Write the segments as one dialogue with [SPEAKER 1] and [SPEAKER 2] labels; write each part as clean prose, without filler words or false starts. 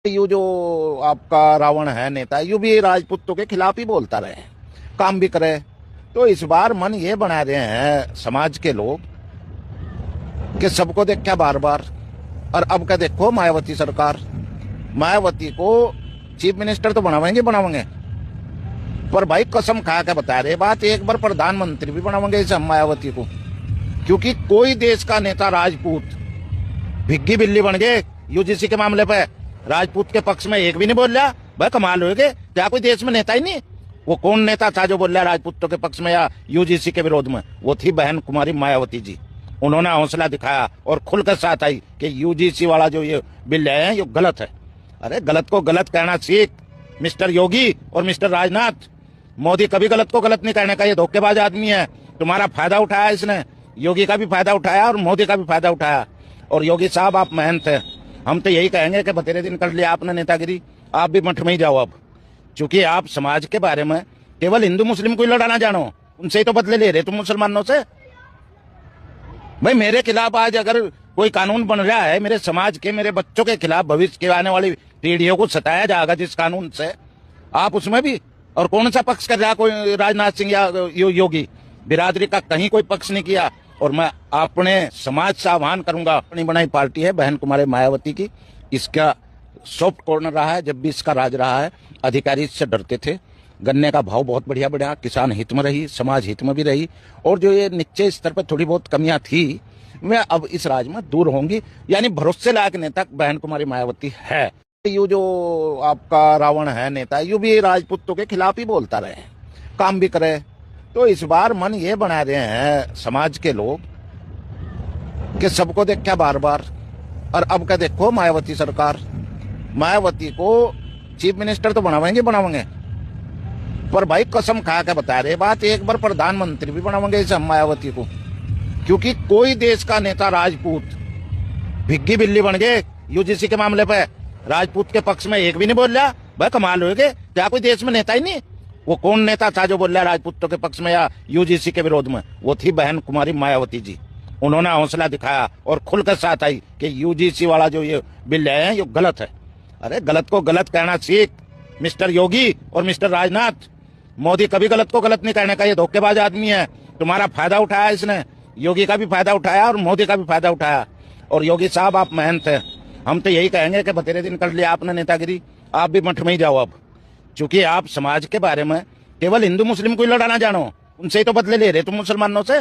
[SPEAKER 1] You जो आपका रावण है नेता, यू भी राजपूतों के खिलाफ ही बोलता रहे, काम भी करे। तो इस बार मन ये बना रहे हैं समाज के लोग कि सबको देखा बार बार। और अब का देखो मायावती सरकार, मायावती को चीफ मिनिस्टर तो बनावेंगे बनावेंगे, पर भाई कसम खा के बता रहे बात, एक बार प्रधानमंत्री भी बनावेंगे इस मायावती को। क्योंकि कोई देश का नेता राजपूत भिग्गी बिल्ली बन गए यूजीसी के मामले पे, राजपूत के पक्ष में एक भी नहीं बोल रहा। भाई कमाल हो गए, क्या कोई देश में नेता ही नहीं? वो कौन नेता था जो बोल रहा राजपूतों के पक्ष में या यूजीसी के विरोध में? वो थी बहन कुमारी मायावती जी। उन्होंने हौसला दिखाया और खुल कर साथ आई कि यूजीसी वाला जो ये बिल है ये गलत है। अरे गलत को गलत कहना सीख मिस्टर योगी और मिस्टर राजनाथ। मोदी कभी गलत को गलत नहीं कहने का, ये धोखेबाज आदमी है। तुम्हारा फायदा उठाया इसने, योगी का भी फायदा उठाया और मोदी का भी फायदा उठाया। और योगी साहब आप मेहनत है, हम तो यही कहेंगे कि बतेरे दिन कर लिया आपने नेतागिरी, आप भी मठ में ही जाओ अब। क्योंकि आप समाज के बारे में केवल हिंदू मुस्लिम को ही लड़ाना जानो, उनसे ही तो बदले ले रहे तुम मुसलमानों से। भाई मेरे खिलाफ आज अगर कोई कानून बन रहा है, मेरे समाज के मेरे बच्चों के खिलाफ, भविष्य के आने वाली पीढ़ियों को सताया जाएगा जिस कानून से, आप उसमें भी। और कौन सा पक्ष कर रहा कोई राजनाथ सिंह या योगी? बिरादरी का कहीं कोई पक्ष नहीं किया। और मैं अपने समाज से आह्वान करूंगा, अपनी बनाई पार्टी है बहन कुमारी मायावती की, इसका सॉफ्ट कॉर्नर रहा है जब भी इसका राज रहा है। अधिकारी इससे डरते थे। गन्ने का भाव बहुत बढ़िया बढ़िया, किसान हित में रही, समाज हित में भी रही। और जो ये निचले स्तर पर थोड़ी बहुत कमियां थी, वे अब इस राज में दूर होंगी। यानी भरोसे लायक नेता बहन कुमारी मायावती है। यू जो आपका रावण है नेता, यू भी राजपूतों के खिलाफ ही बोलता रहे, काम भी करे। तो इस बार मन ये बना रहे हैं समाज के लोग कि सबको देखा बार बार। और अब का देखो मायावती सरकार, मायावती को चीफ मिनिस्टर तो बनावेंगे बनावेंगे, पर भाई कसम खा के बता रहे बात, एक बार प्रधानमंत्री भी बनावेंगे इस मायावती को। क्योंकि कोई देश का नेता राजपूत भिग्गी बिल्ली बन गए यूजीसी के मामले पे, राजपूत के पक्ष में एक भी नहीं बोल रहा। भाई कमाल हो गए, क्या कोई देश में नेता ही नहीं? वो कौन नेता था जो बोल रहा राजपूतों के पक्ष में या यूजीसी के विरोध में? वो थी बहन कुमारी मायावती जी। उन्होंने हौसला दिखाया और खुलकर साथ आई कि यूजीसी वाला जो ये बिल है ये गलत है। अरे गलत को गलत कहना सीख मिस्टर योगी और मिस्टर राजनाथ। मोदी कभी गलत को गलत नहीं कहने का, ये धोखेबाज आदमी है। तुम्हारा फायदा उठाया इसने, योगी का भी फायदा उठाया और मोदी का भी फायदा उठाया। और योगी साहब आप मेहनत है, हम तो यही कहेंगे कि बतेरे दिन कर लिया आपने नेतागिरी, आप भी मठ में ही जाओ अब। क्योंकि आप समाज के बारे में केवल हिंदू मुस्लिम को ही लड़ाना जानो, उनसे ही तो बदले ले रहे तुम मुसलमानों से।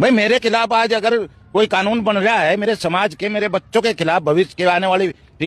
[SPEAKER 1] भाई मेरे खिलाफ आज अगर कोई कानून बन रहा है, मेरे समाज के मेरे बच्चों के खिलाफ, भविष्य के आने वाली